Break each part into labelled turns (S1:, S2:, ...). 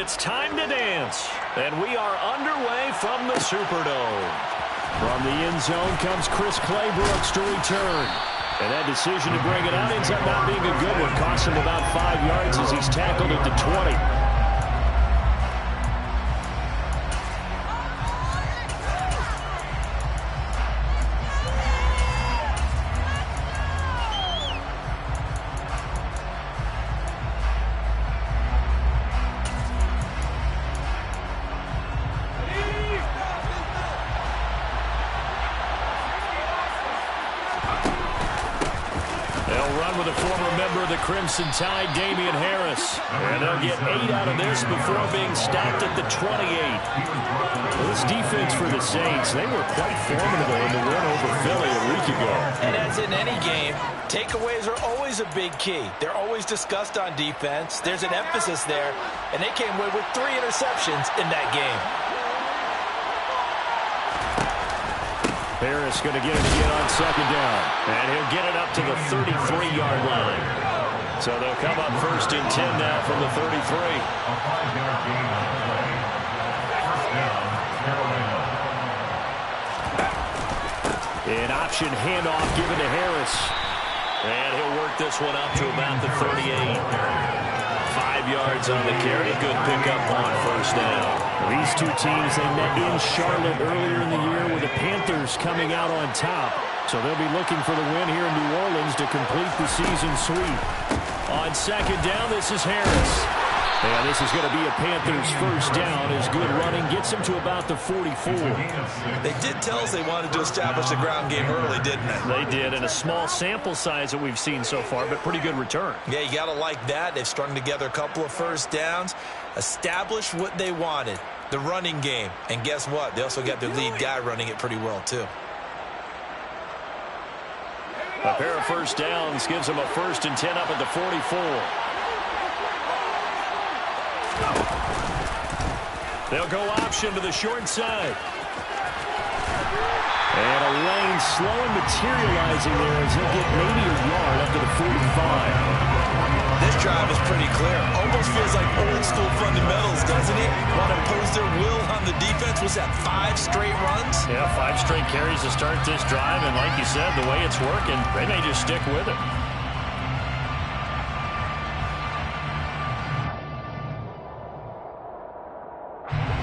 S1: it's time to dance. And we are underway from the Superdome. From the end zone comes Chris Claybrooks to return. And that decision to bring it out ends up not being a good one. Costs him about 5 yards as he's tackled at the 20. With a former member of the Crimson Tide, Damian Harris. And they'll get 8 out of this before being stopped at the 28. Well, this defense for the Saints, they were quite formidable in the win over Philly a week ago.
S2: And as in any game, takeaways are always a big key. They're always discussed on defense. There's an emphasis there, and they came away with 3 interceptions in that game.
S1: Harris going to get it again on second down. And he'll get it up to the 33-yard line. So they'll come up first and 10 now from the 33. An option handoff given to Harris. And he'll work this one up to about the 38. 5 yards on the carry. Good pickup on first down. These two teams, they met in Charlotte earlier in the year with the Panthers coming out on top. So they'll be looking for the win here in New Orleans to complete the season sweep. On second down, this is Harris. And this is going to be a Panthers first down as good running gets him to about the 44.
S2: They did tell us they wanted to establish the ground game early, didn't they?
S1: They did, and a small sample size that we've seen so far, but pretty good return.
S2: Yeah, you got to like that. They've strung together a couple of first downs, established what they wanted, the running game. And guess what? They also got their lead guy running it pretty well, too.
S1: A pair of first downs gives them a first and 10 up at the 44. They'll go option to the short side. And a lane slow and materializing there as he'll get maybe a yard up to the 45.
S2: This drive is pretty clear. Almost feels like old school fundamentals, doesn't it? Want to impose their will on the defense. Was that 5 straight runs?
S1: Yeah, 5 straight carries to start this drive. And like you said, the way it's working, they may just stick with it.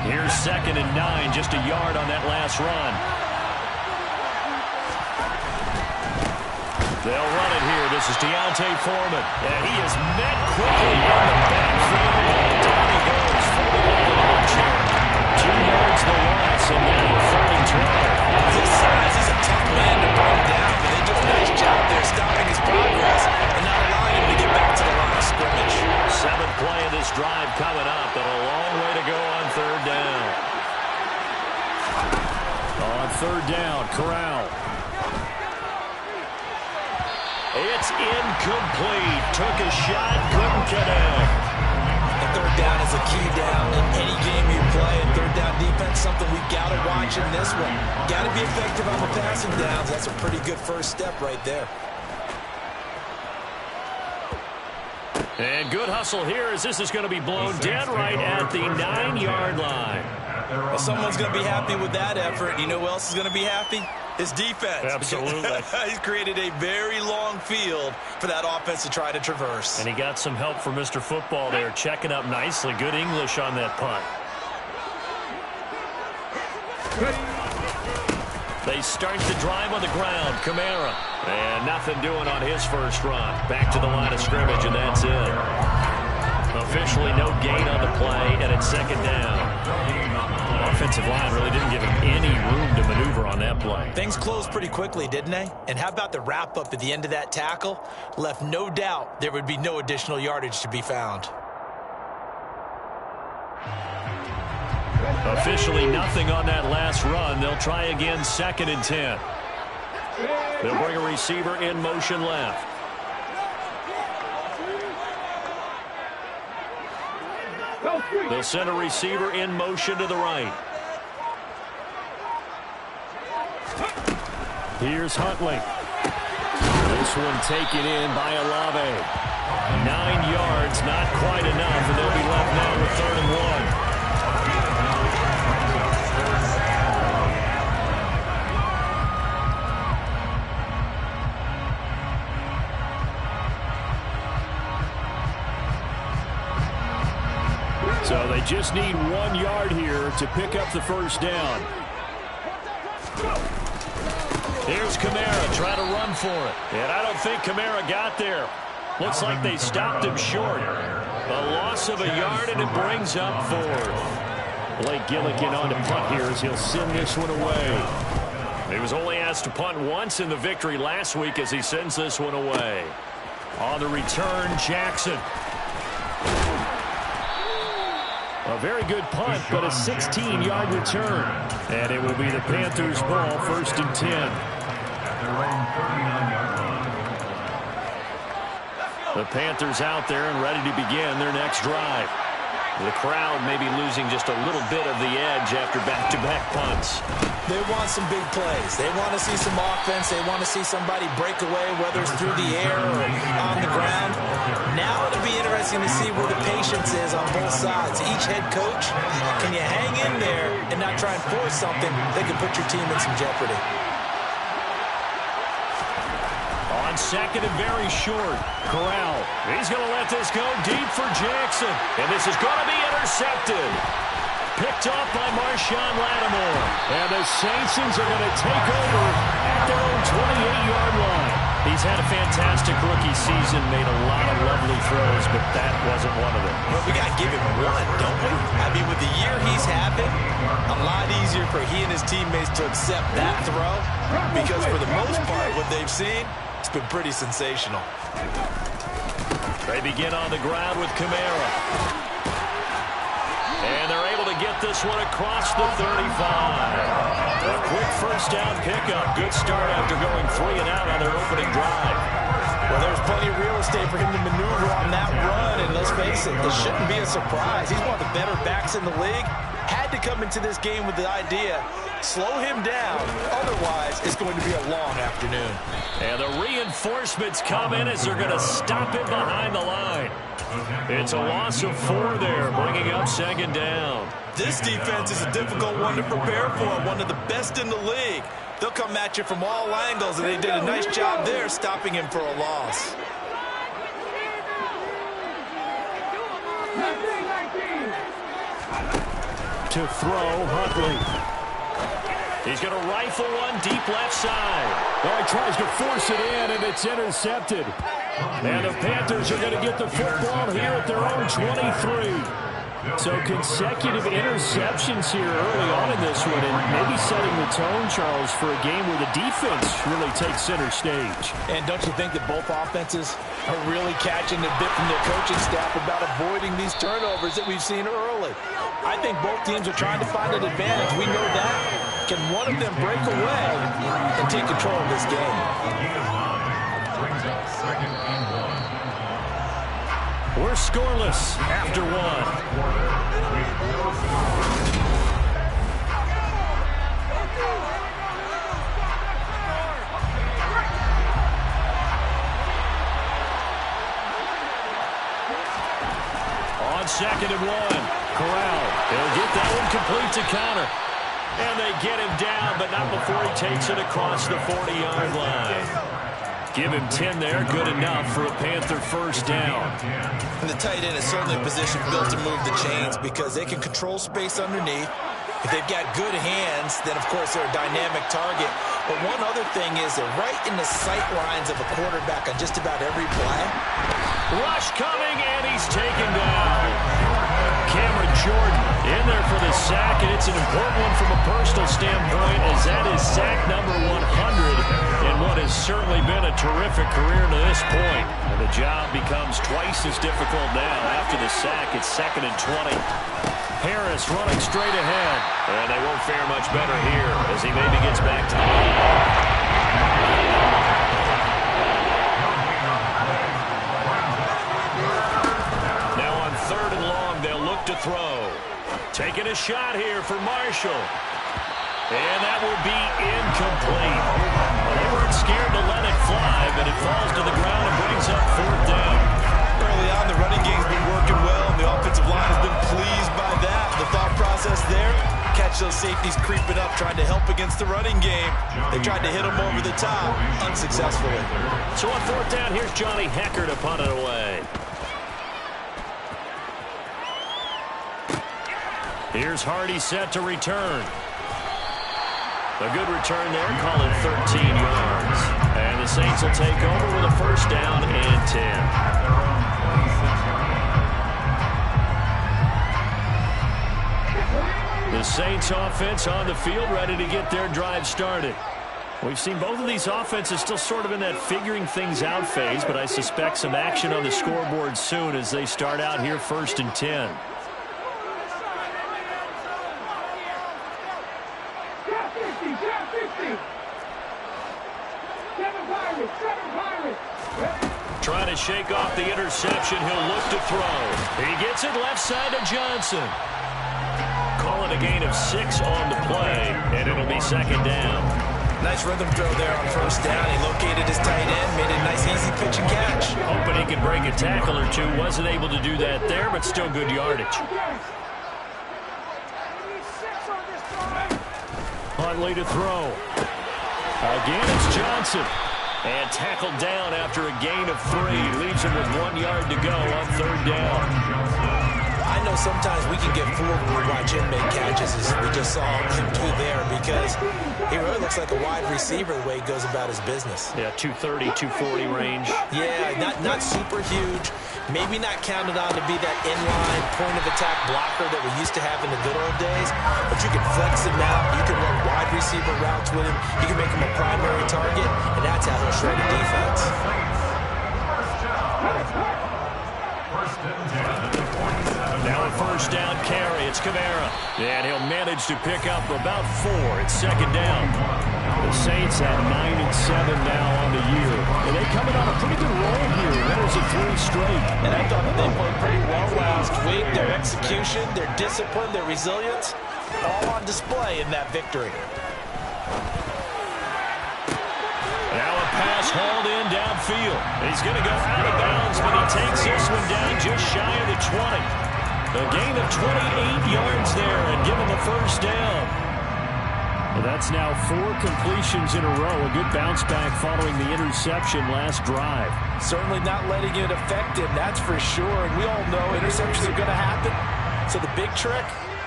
S1: Here's second and 9, just a yard on that last run. They'll run it here. This is Deontay Foreman. And he is met quickly in the backfield. Down he goes for the armchair. 2 yards the loss, and now 3rd and 12.
S2: His size is a tough man to bring down, but they do a nice job there stopping his progress and not allowing him to get back to the line of scrimmage.
S1: 7th play of this drive coming up, and a long way to go on 3rd down. On 3rd down, Corral. It's incomplete. Took a shot, couldn't connect.
S2: And 3rd down is a key down in any game you play. And 3rd down defense, something we've got to watch in this one. Got to be effective on the passing downs. That's a pretty good first step right there.
S1: And good hustle here as this is going to be blown dead right at the 9-yard line.
S2: Well, someone's going to be happy with that effort. You know who else is going to be happy? His defense.
S1: Absolutely.
S2: He's created a very long field for that offense to try to traverse.
S1: And he got some help from Mr. Football there, checking up nicely. Good English on that punt. They start the drive on the ground. Kamara. And nothing doing on his first run. Back to the line of scrimmage, and that's it. Officially no gain on the play, and it's 2nd down. Offensive line really didn't give him any room to maneuver on that play.
S2: Things closed pretty quickly, didn't they? And how about the wrap-up at the end of that tackle? Left no doubt there would be no additional yardage to be found.
S1: Officially nothing on that last run. They'll try again 2nd and 10. They'll bring a receiver in motion left. They'll send a receiver in motion to the right. Here's Huntley. This one taken in by Olave. 9 yards, not quite enough, and they'll be left now with 3rd and 1. So they just need 1 yard here to pick up the first down. Here's Kamara trying to run for it. And I don't think Kamara got there. Looks like they stopped him short. A loss of a yard, and it brings up 4th. Blake Gillikin on to punt here as he'll send this one away. He was only asked to punt once in the victory last week as he sends this one away. On the return, Jackson. A very good punt, but a 16-yard return. And it will be the Panthers' ball, 1st and 10. The Panthers out there and ready to begin their next drive. The crowd may be losing just a little bit of the edge after back-to-back punts.
S2: They want some big plays. They want to see some offense. They want to see somebody break away, whether it's through the air or on the ground. Now it'll be interesting to see where the patience is on both sides. Each head coach, can you hang in there and not try and force something that can put your team in some jeopardy?
S1: On 2nd and very short, Corral. He's going to let this go deep for Jackson. And this is going to be intercepted. Picked off by Marshawn Lattimore. And the Saints are going to take over at their own 28-yard line. He's had a fantastic rookie season, made a lot of lovely throws, but that wasn't one of them.
S2: Well, we got to give him one, don't we? I mean, with the year he's having, a lot easier for he and his teammates to accept that throw because for the most part, what they've seen, it's been pretty sensational.
S1: They begin on the ground with Kamara. And they're able to get this one across the 35. A quick first down pickup. Good start after going 3 and out on their opening drive.
S2: Well, there's plenty of real estate for him to maneuver on that run. And let's face it, this shouldn't be a surprise. He's one of the better backs in the league. Had to come into this game with the idea, slow him down. Otherwise, it's going to be a long afternoon.
S1: And the reinforcements come in as they're going to stop him behind the line. It's a loss of 4 there, bringing up 2nd down.
S2: This defense is a difficult one to prepare for, one of the best in the league. They'll come at you from all angles, and they did a nice job there stopping him for a loss.
S1: To throw, Huntley. He's going to rifle one deep left side. Oh, he tries to force it in, and it's intercepted. And the Panthers are going to get the football here at their own 23. So consecutive interceptions here early on in this one, and maybe setting the tone, Charles, for a game where the defense really takes center stage.
S2: And don't you think that both offenses are really catching a bit from their coaching staff about avoiding these turnovers that we've seen early? I think both teams are trying to find an advantage. We know that. Can one of them break away and take control of this game?
S1: We're scoreless after 1. On 2nd and 1, Corral. They'll get that one complete to counter. And they get him down, but not before he takes it across the 40-yard line. Give him 10 there, good enough for a Panther first down.
S2: And the tight end is certainly a position built to move the chains because they can control space underneath. If they've got good hands, then of course they're a dynamic target. But one other thing is they're right in the sight lines of a quarterback on just about every play.
S1: Rush coming, and he's taken down. Cameron Jordan in there for the sack, and it's an important one from a personal standpoint as that is sack number 100 in what has certainly been a terrific career to this point. And the job becomes twice as difficult now after the sack. It's 2nd and 20. Harris running straight ahead, and they won't fare much better here as he maybe gets back to the line. To throw. Taking a shot here for Marshall. And that will be incomplete. They weren't scared to let it fly, but it falls to the ground and brings up 4th down.
S2: Early on, the running game's been working well, and the offensive line has been pleased by that. The thought process there, catch those safeties creeping up, trying to help against the running game. They tried to hit them over the top, unsuccessfully.
S1: So on 4th down, here's Johnny Hecker to punt it away. Here's Hardy set to return. A good return there, call it 13 yards. And the Saints will take over with a first down and 10. The Saints offense on the field, ready to get their drive started. We've seen both of these offenses still sort of in that figuring things out phase, but I suspect some action on the scoreboard soon as they start out here first and 10. Trying to shake off the interception. He'll look to throw. He gets it left side to Johnson. Call it a gain of 6 on the play, and it'll be second down.
S2: Nice rhythm throw there on first down. He located his tight end, made a nice easy pitch and catch.
S1: Hoping he could break a tackle or two. Wasn't able to do that there, but still good yardage. Huntley to throw. Again, it's Johnson. And tackled down after a gain of 3. Leaves him with 1 yard to go on third down.
S2: I know sometimes we can get fooled when we watch him make catches, as we just saw him do there, because he really looks like a wide receiver the way he goes about his business.
S1: Yeah, 230, 240 range.
S2: Yeah, not super huge. Maybe not counted on to be that inline point-of-attack blocker that we used to have in the good old days, but you can flex him out. You can run wide receiver routes with him. You can make him a primary target, and that's how he'll shred a defense.
S1: Now a first down carry. It's Kamara. And he'll manage to pick up about 4. It's second down. The Saints at 9-7 now on the year. And they coming on a pretty good roll here. Winners of 3 straight.
S2: And I thought that they played pretty well last week. Their execution, their discipline, their resilience, all on display in that victory.
S1: Now a pass hauled in downfield. He's going to go out of bounds, but he takes this one down just shy of the 20. A gain of 28 yards there and give him a first down. Well, that's now 4 completions in a row. A good bounce back following the interception last drive.
S2: Certainly not letting it affect him, that's for sure. And we all know interceptions are going to happen. So the big trick,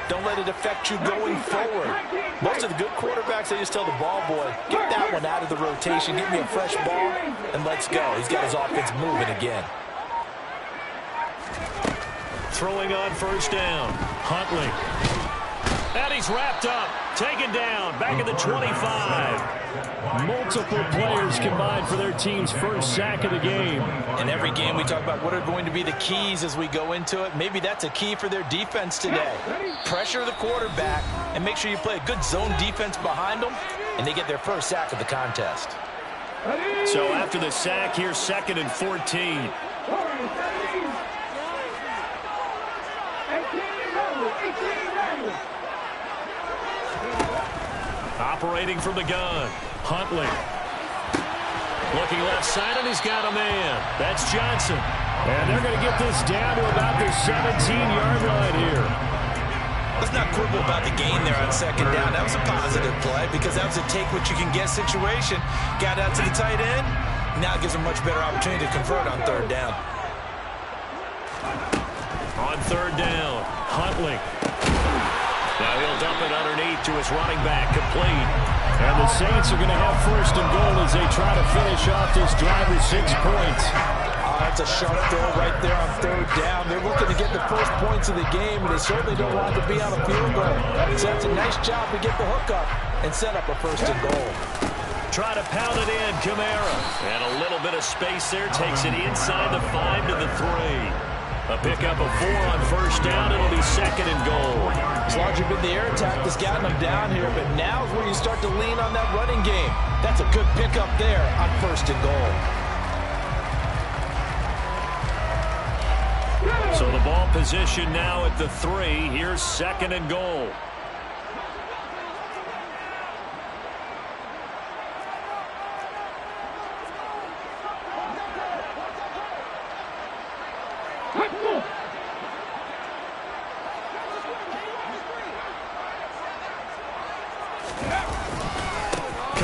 S2: don't let it affect you going forward. Most of the good quarterbacks, they just tell the ball boy, get that one out of the rotation, get me a fresh ball, and let's go. He's got his offense moving again.
S1: Throwing on first down. Huntley. And he's wrapped up. Taken down. Back at the 25. Multiple players combined for their team's first sack of the game.
S2: In every game we talk about what are going to be the keys as we go into it. Maybe that's a key for their defense today. Pressure the quarterback and make sure you play a good zone defense behind them, and they get their first sack of the contest.
S1: So after the sack, here's second and 14. Operating from the gun. Huntley. Looking left side, and he's got a man. That's Johnson. And they're going to get this down to about the 17-yard line here.
S2: Let's not quibble about the gain there on second down. That was a positive play because that was a take-what-you-can-get situation. Got out to the tight end. Now it gives him a much better opportunity to convert on third down.
S1: On third down, Huntley. Now he'll dump it underneath to his running back, complete. And the Saints are going to have first and goal as they try to finish off this drive with 6 points.
S2: That's a sharp throw right there on third down. They're looking to get the first points of the game, and they certainly don't want to be on a field goal. So that's a nice job to get the hook up and set up a first and goal.
S1: Try to pound it in, Kamara. And a little bit of space there, takes it inside the 5 to the 3. A pickup of 4 on first down. It'll be second and goal.
S2: It's largely been the air attack that's gotten them down here, but now is where you start to lean on that running game. That's a good pickup there on first and goal.
S1: So the ball position now at the 3. Here's second and goal.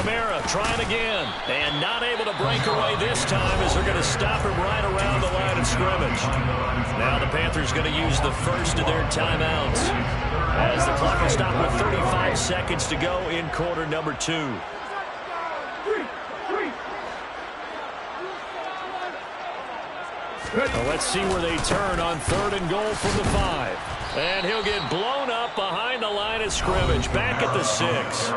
S1: Kamara trying again. And not able to break away this time as they're going to stop him right around the line of scrimmage. Now the Panthers going to use the first of their timeouts as the clock will stop with 35 seconds to go in quarter number 2. Well, let's see where they turn on 3rd and goal from the 5. And he'll get blown up behind the line of scrimmage, back at the 6.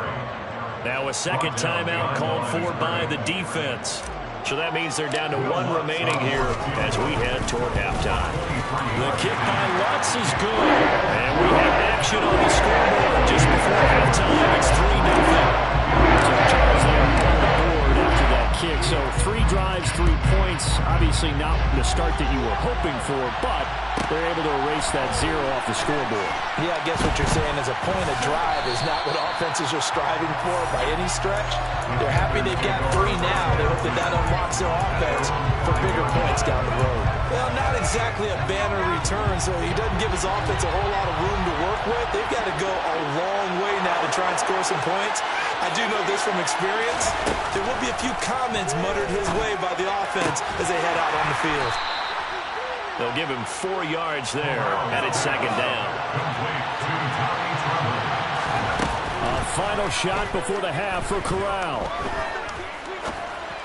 S1: Now a second timeout called for by the defense. So that means they're down to 1 remaining here as we head toward halftime. The kick by Lutz is good. And we have action on the scoreboard just before halftime. It's 3-0. So Charles, they are on the board after that kick. So 3 drives, 3 points. Obviously not the start that you were hoping for, but they're able to erase that 0 off the scoreboard.
S2: Yeah, I guess what you're saying is a point of drive is not what offenses are striving for by any stretch. They're happy they've got 3 now. They hope that unlocks their offense for bigger points down the road. Well, not exactly a banner return, so he doesn't give his offense a whole lot of room to work with. They've got to go a long way now to try and score some points. I do know this from experience. There will be a few comments muttered his way by the offense as they head out on the field.
S1: They'll give him 4 yards there, and it's 2nd down. A final shot before the half for Corral.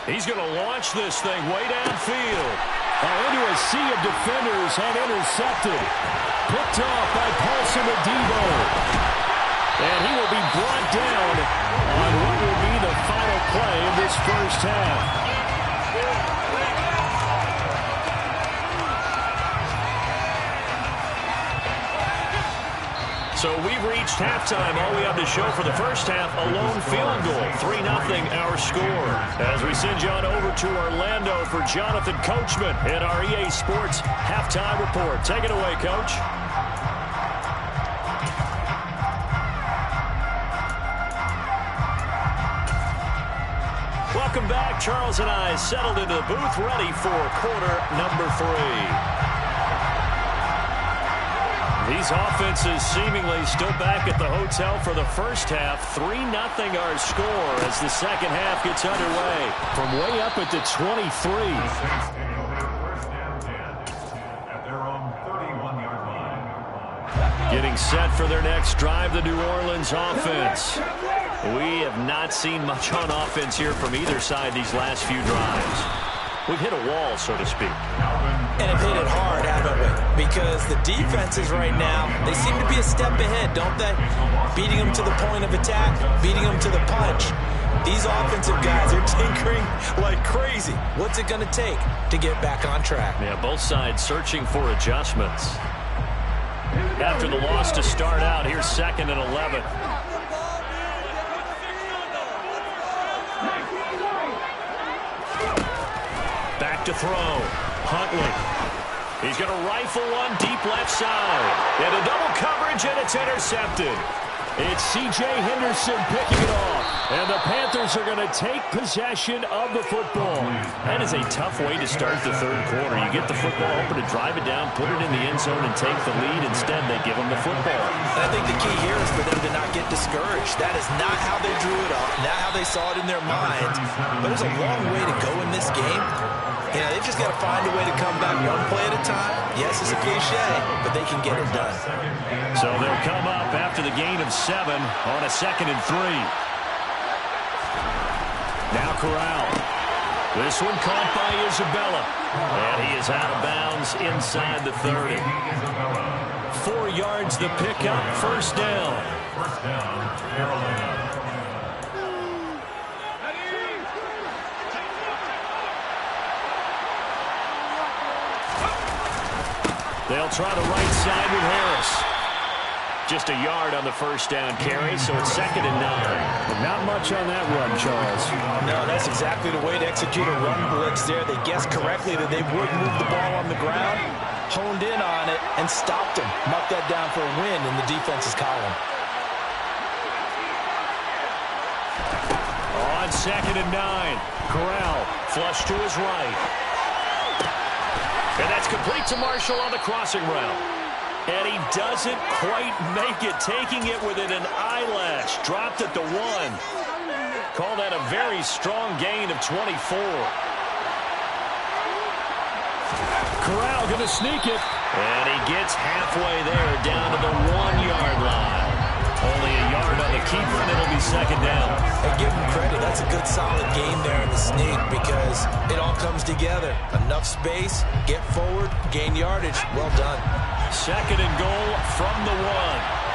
S1: He's going to launch this thing way downfield. Into a sea of defenders and intercepted. Picked off by Paulson Adebo. And he will be brought down on what will be the final play of this first half. So we've reached halftime. All we have to show for the first half, a lone field goal. 3-0 our score. As we send you on over to Orlando for Jonathan Coachman in our EA Sports Halftime Report. Take it away, Coach. Welcome back. Charles and I settled into the booth, ready for quarter number 3. These offenses seemingly still back at the hotel for the first half. 3-0 our score as the second half gets underway. From way up at the 23. Getting set for their next drive, the New Orleans offense. We have not seen much on offense here from either side these last few drives. We've hit a wall, so to speak.
S2: And have hit it hard, haven't we? Because the defenses right now, they seem to be a step ahead, don't they? Beating them to the point of attack, beating them to the punch. These offensive guys are tinkering like crazy. What's it going to take to get back on track?
S1: Yeah, both sides searching for adjustments. After the loss to start out, here's 2nd and 11. Back to throw. Huntley. He's going to rifle one deep left side. And a double coverage, and it's intercepted. It's C.J. Henderson picking it off. And the Panthers are going to take possession of the football. That is a tough way to start the 3rd quarter. You get the football open to drive it down, put it in the end zone, and take the lead. Instead, they give them the football.
S2: I think the key here is for them to not get discouraged. That is not how they drew it up, not how they saw it in their minds. But there's a long way to go in this game. You know, they've just got to find a way to come back one play at a time. Yes, it's a cliche, but they can get it done.
S1: So they'll come up after the gain of 7 on a 2nd and 3. Now Corral. This one caught by Isabella. And he is out of bounds inside the 30. 4 yards the pickup, 1st down.
S3: First down, Carolina.
S1: They'll try the right side with Harris. Just a yard on the 1st down carry, so it's 2nd and 9.
S4: Not much on that run, Charles.
S2: No, that's exactly the way to execute a run blitz there. They guessed correctly that they would move the ball on the ground, honed in on it, and stopped them. Marked that down for a win in the defense's column.
S1: On 2nd and 9, Corral flush to his right. And that's complete to Marshall on the crossing route. And he doesn't quite make it, taking it within an eyelash. Dropped at the 1. Call that a very strong gain of 24.
S4: Corral going to sneak it.
S1: And he gets halfway there, down to the 1-yard line. Only a yard on the keeper, and it'll be second down.
S2: And give him credit. That's a good, solid game there in the sneak because it all comes together. Enough space, get forward, gain yardage. Well done.
S1: Second and goal from the 1.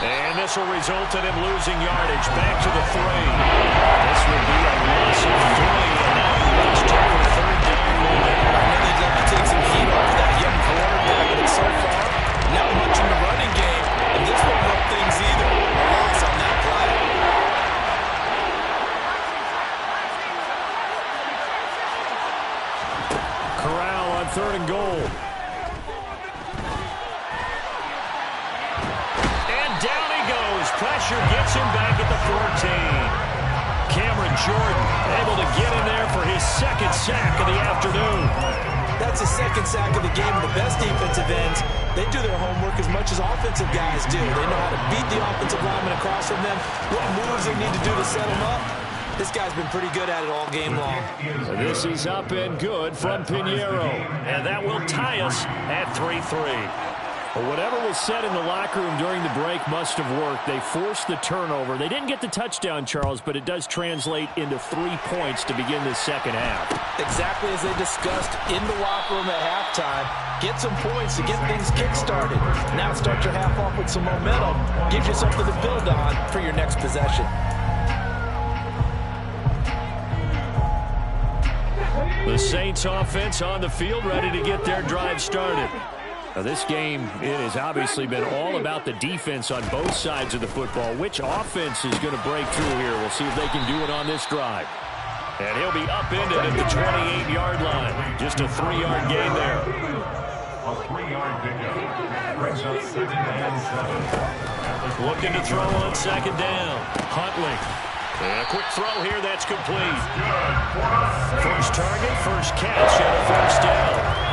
S1: And this will result in him losing yardage. Back to the 3. This will be a loss of 3, and now he looks toward third down line.
S2: I know they'd love to take some heat off that young quarterback, but so far, not much in the running game, and this won't help things either. A loss on that play.
S4: Corral on third and goal.
S1: And down he goes. Pressure gets him back at the 14. Cameron Jordan able to get in there for his second sack of the afternoon.
S2: That's his second sack of the game. The best defensive ends, they do their homework as much as offensive guys do. They know how to beat the offensive lineman across from them, what moves they need to do to set them up. This guy's been pretty good at it all game long.
S4: This is up and good from Pinheiro.
S1: And that will tie us at 3-3.
S4: Well, whatever was said in the locker room during the break must have worked. They forced the turnover. They didn't get the touchdown, Charles, but it does translate into 3 points to begin this second half.
S2: Exactly as they discussed in the locker room at halftime. Get some points to get things kick-started. Now start your half off with some momentum. Gives you something to build on for your next possession.
S1: The Saints offense on the field, ready to get their drive started.
S4: Now, this game, it has obviously been all about the defense on both sides of the football. Which offense is going to break through here? We'll see if they can do it on this drive.
S1: And he'll be upended at the 28-yard line. Just a 3-yard gain there.
S3: A 3-yard pickup brings up second and 7.
S1: Looking to throw on second down. Huntley. And a quick throw here that's complete. First target, first catch, and a first down.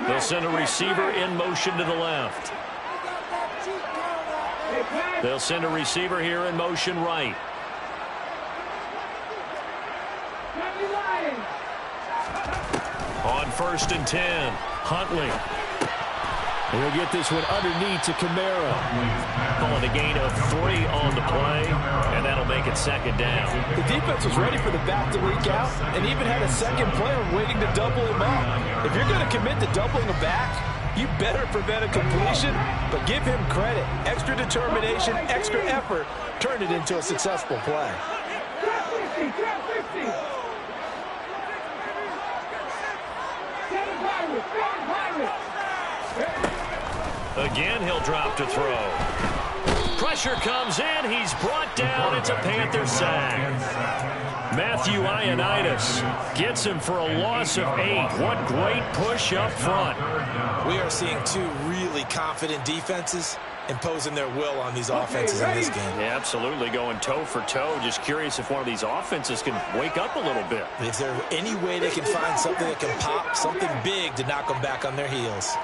S1: They'll send a receiver in motion to the left. They'll send a receiver here in motion right. On first and 10, Huntley.
S4: He'll get this one underneath to Kamara.
S1: Calling a gain of 3 on the play, and that'll make it second down.
S2: The defense was ready for the back to leak out and even had a second player waiting to double him up. If you're going to commit to doubling a back, you better prevent a completion, but give him credit. Extra determination, extra effort, turn it into a successful play.
S1: Again, he'll drop to throw. Pressure comes in. He's brought down. It's a Panther sack. Matthew Ioannidis gets him for a loss of 8. What great push up front.
S2: We are seeing two really confident defenses imposing their will on these offenses in this game.
S1: Yeah, absolutely, going toe for toe. Just curious if one of these offenses can wake up a little bit.
S2: Is there any way they can find something that can pop, something big to knock them back on their heels?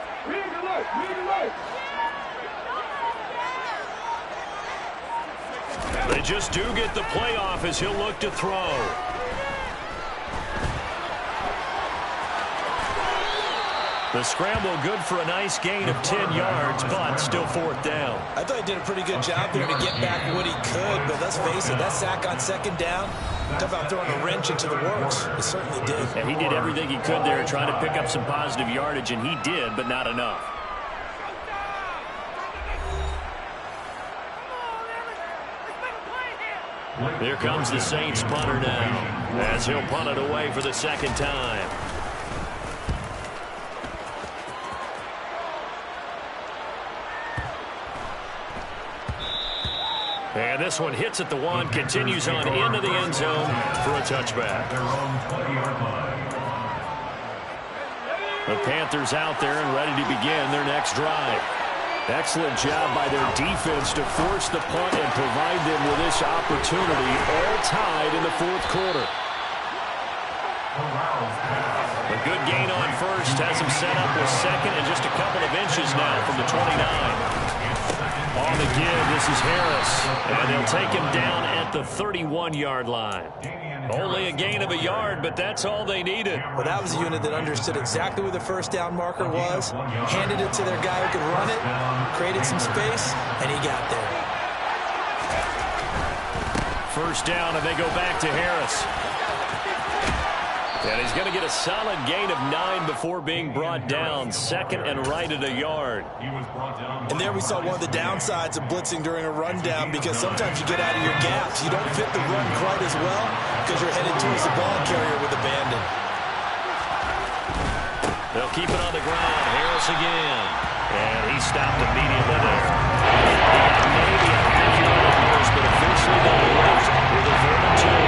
S1: They just do get the playoff as he'll look to throw. The scramble good for a nice gain of 10 yards, but still fourth down.
S2: I thought he did a pretty good job there to get back what he could, but let's face it, that sack on second down, talk about throwing a wrench into the works. It certainly did.
S1: And he did everything he could there trying to pick up some positive yardage, and he did, but not enough. Here comes the Saints punter now, as he'll punt it away for the second time. And this one hits at the 1, continues on into the end zone for a touchback. The Panthers out there and ready to begin their next drive.
S4: Excellent job by their defense to force the punt and provide them with this opportunity, all tied in the fourth quarter.
S1: A good gain on first has him set up with second and just a couple of inches now from the 29. On the give, this is Harris, and they'll take him down at the 31-yard line. Only a gain of a yard, but that's all they needed.
S2: Well, that was a unit that understood exactly where the first down marker was, handed it to their guy who could run it, created some space, and he got there.
S1: First down, and they go back to Harris. And he's going to get a solid gain of 9 before being brought down. Second and right at a yard.
S2: And there we saw one of the downsides of blitzing during a rundown, because sometimes you get out of your gaps. You don't fit the run quite as well because you're headed towards the ball carrier with abandon.
S1: They'll keep it on the ground. Harris again. And he stopped immediately there. He got maybe a half-yard at most, but officially they'll left with a 4-2.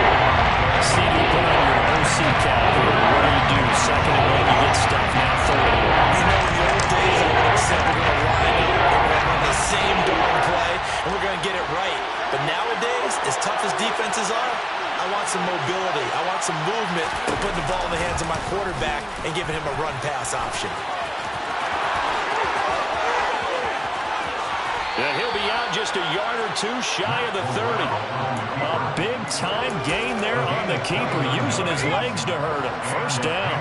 S1: See, you put on your OC cap here. What do? Second and one, you get stuff. Now third and one.
S2: You know, in the old days, I would have said we're going to line up, we're going to run the same darn play, and we're going to get it right. But nowadays, as tough as defenses are, I want some mobility. I want some movement for putting the ball in the hands of my quarterback and giving him a run-pass option.
S1: And he'll be out just a yard or two shy of the 30. A big-time gain there on the keeper, using his legs to hurt him. First down.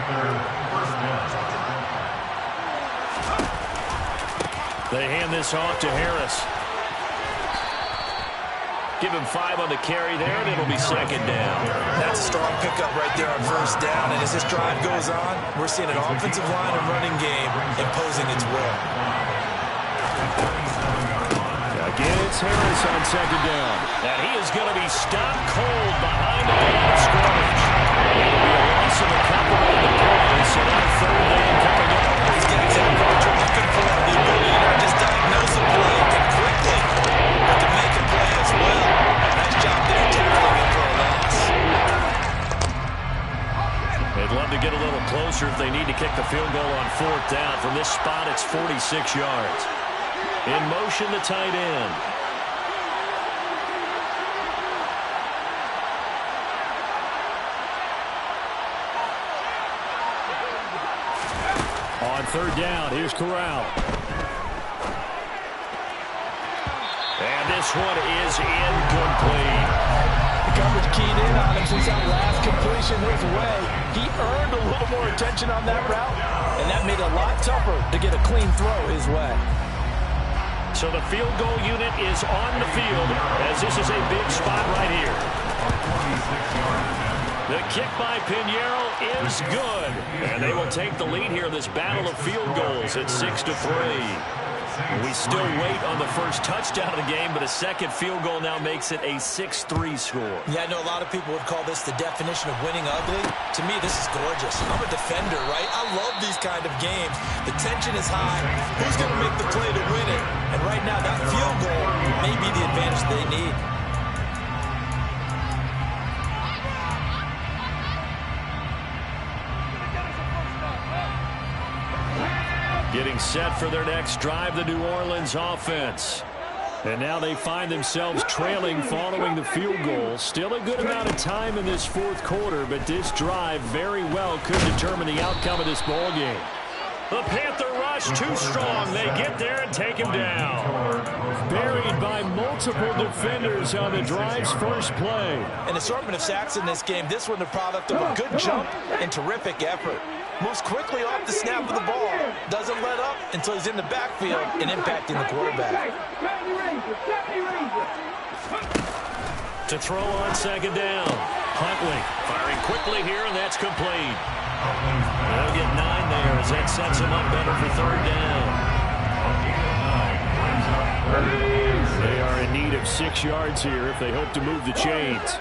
S1: They hand this off to Harris. Give him 5 on the carry there, and it'll be second down.
S2: That's a strong pickup right there on first down. And as this drive goes on, we're seeing an offensive line and running game imposing its will.
S4: Again, it's Harris on second down.
S1: And he is going to be stopped cold behind the line of scrimmage. It'll be a loss of a couple on the play, so now third down coming up.
S2: These guys have what you're looking for, the ability to not just diagnose a play and quickly, but to make a play as well. Nice job there tackling it for a loss.
S1: They'd love to get a little closer if they need to kick the field goal on fourth down. From this spot, it's 46 yards. In motion, the tight end.
S4: On third down, here's Corral.
S1: And this one is incomplete.
S2: The coverage keyed in on him since that last completion his way. He earned a little more attention on that route, and that made it a lot tougher to get a clean throw his way.
S1: So the field goal unit is on the field, as this is a big spot right here. The kick by Pinheiro is good. And they will take the lead here in this battle of field goals at 6-3. We still wait on the first touchdown of the game, but a second field goal now makes it a 6-3 score.
S2: Yeah, I know a lot of people would call this the definition of winning ugly. To me, this is gorgeous. I'm a defender, right? I love these kind of games. The tension is high. Who's going to make the play to win it? And right now, that field goal may be the advantage they need.
S1: Getting set for their next drive, the New Orleans offense.
S4: And now they find themselves trailing following the field goal. Still a good amount of time in this fourth quarter, but this drive very well could determine the outcome of this ball game.
S1: The Panther rush too strong. They get there and take him down.
S4: Buried by multiple defenders on the drive's first play.
S2: An assortment of sacks in this game. This one the product of a good jump and terrific effort. Moves quickly off the snap of the ball. Doesn't let up until he's in the backfield and impacting the quarterback.
S1: To throw on second down. Huntley firing quickly here, and that's complete. They'll get 9 there as that sets him up better for third down.
S4: They are in need of 6 yards here if they hope to move the chains.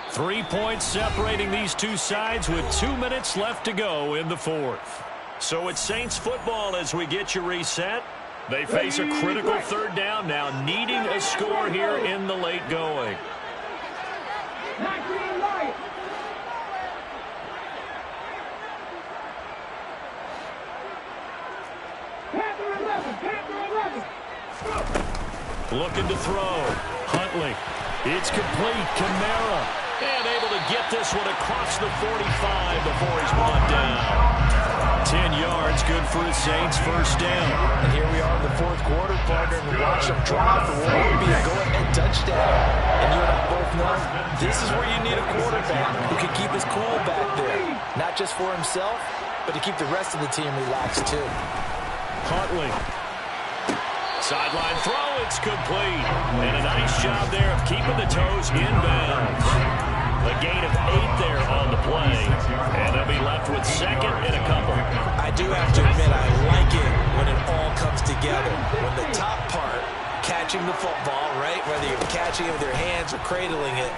S1: 3 points separating these two sides with 2 minutes left to go in the fourth. So it's Saints football as we get you reset. They face a critical third down now, needing a score here in the late going. Looking to throw. Huntley. It's complete. Kamara. And able to get this one across the 45 before he's brought down. 10 yards, good for his Saints. First down.
S2: And here we are in the fourth quarter, partner, and watch them drive for what would be a go-ahead touchdown. And you and I both know this is where you need a quarterback who can keep his cool back there. Not just for himself, but to keep the rest of the team relaxed too.
S1: Huntley. Sideline throw, it's complete. And a nice job there of keeping the toes inbounds. A gain of 8 there on the play. And they'll be left with second and a couple.
S2: I do have to admit, I like it when it all comes together. When the top part, catching the football, right, whether you're catching it with your hands or cradling it,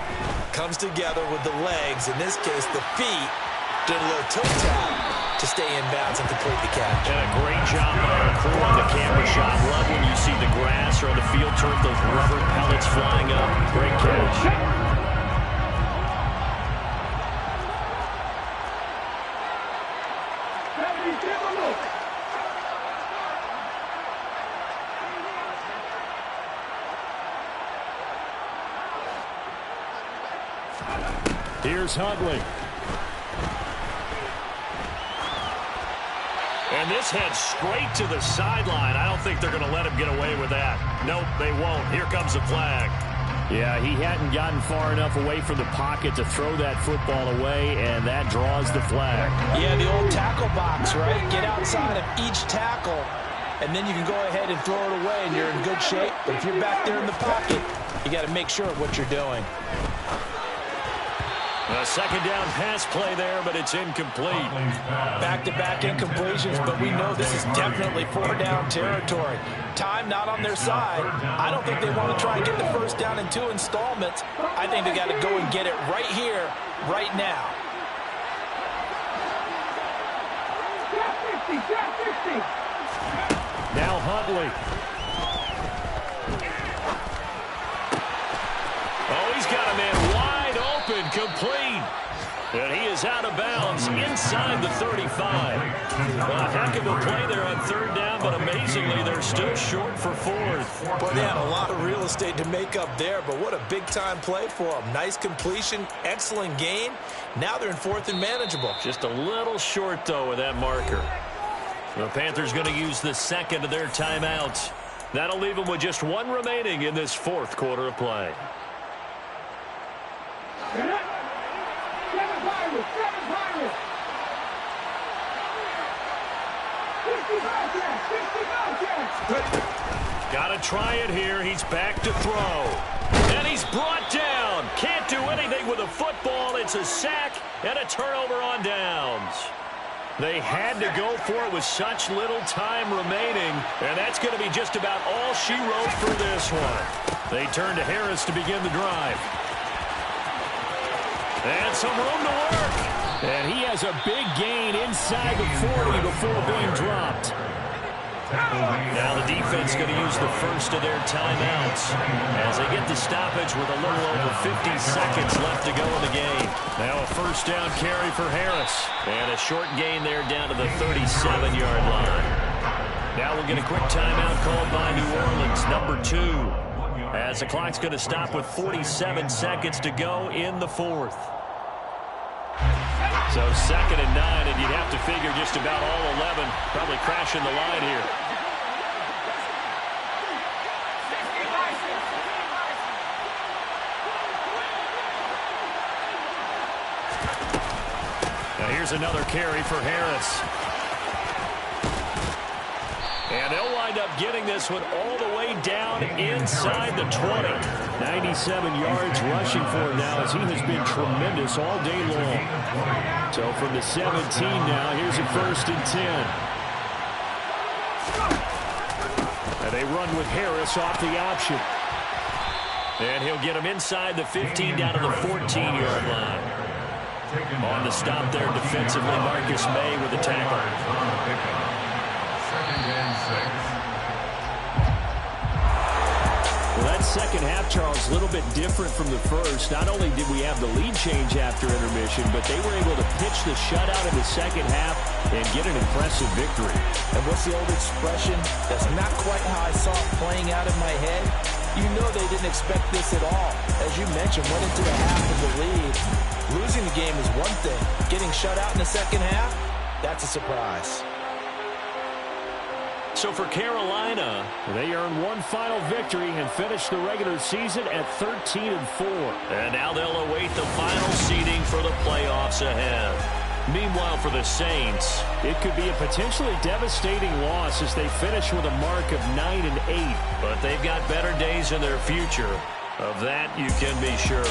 S2: comes together with the legs, in this case the feet, doing a little toe tap to stay in bounds and complete the catch.
S1: And a great job by our crew on the camera shot. Love when you see the grass or the field turf, those rubber pellets flying up. Great catch.
S4: Here's Huntley.
S1: And this heads straight to the sideline. I don't think they're going to let him get away with that. Nope, they won't. Here comes the flag.
S4: Yeah, he hadn't gotten far enough away from the pocket to throw that football away, and that draws the flag.
S2: Yeah, the old tackle box, right? Get outside of each tackle, and then you can go ahead and throw it away, and you're in good shape. But if you're back there in the pocket, you got to make sure of what you're doing.
S1: A second down pass play there, but it's incomplete.
S2: Back-to-back incompletions, but we know this is definitely 4-down territory. Time not on their side. I don't think they want to try and get the first down in 2 installments. I think they got to go and get it right here, right now.
S4: Now Huntley.
S1: Oh, he's got a man wide open, complete. And he is out of bounds inside the 35. A heck of a play there on third down, but amazingly, they're still short for fourth.
S2: Boy, they had a lot of real estate to make up there, but what a big-time play for them. Nice completion, excellent gain. Now they're in fourth and manageable.
S1: Just a little short, though, with that marker. The Panthers going to use the second of their timeouts. That'll leave them with just 1 remaining in this fourth quarter of play. Got to try it here. He's back to throw. And he's brought down. Can't do anything with a football. It's a sack and a turnover on downs. They had to go for it with such little time remaining, and that's going to be just about all she wrote for this one. They turn to Harris to begin the drive. And some room to work.
S4: And he has a big gain inside the 40 before being dropped.
S1: Now the defense going to use the first of their timeouts as they get the stoppage with a little over 50 seconds left to go in the game. Now a first down carry for Harris. And a short gain there down to the 37-yard line. Now we'll get a quick timeout called by New Orleans, number 2. As the clock's going to stop with 47 seconds to go in the fourth. So 2nd and 9, and you'd have to figure just about all 11 probably crashing the line here. Now here's another carry for Harris. And they'll wind up getting this one all the way down inside the 20.
S4: 97 yards rushing for him now as he has been tremendous all day long. So from the 17 now, here's a 1st and 10. And they run with Harris off the option.
S1: And he'll get him inside the 15 down to the 14-yard line. On the stop there defensively, Marcus May with the tackle.
S4: Well, that second half, Charles, a little bit different from the first. Not only did we have the lead change after intermission, but they were able to pitch the shutout in the second half and get an impressive victory.
S2: And what's the old expression? That's not quite how I saw it playing out in my head. You know they didn't expect this at all. As you mentioned, went into the half with the lead. Losing the game is one thing. Getting shut out in the second half, that's a surprise.
S1: So for Carolina,
S4: they earn one final victory and finish the regular season at 13-4.
S1: And now they'll await the final seeding for the playoffs ahead. Meanwhile, for the Saints,
S4: it could be a potentially devastating loss as they finish with a mark of 9-8.
S1: But they've got better days in their future. Of that, you can be sure.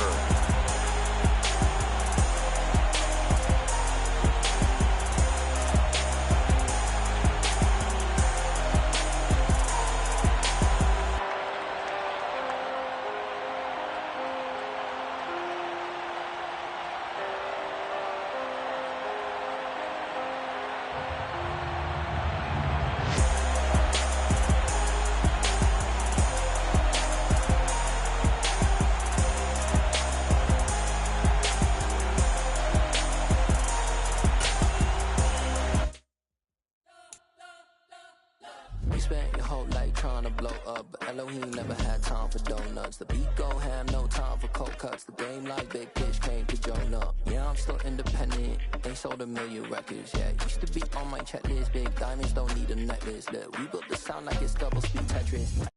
S5: Spent your whole life trying to blow up, but Elohim never had time for donuts. The beat go ham, no time for cold cuts. The game like Big Pitch came to Jonah. Yeah, I'm still independent, ain't sold a million records yet. Used to be on my checklist, big diamonds don't need a necklace. Look, we built the sound like it's double speed Tetris.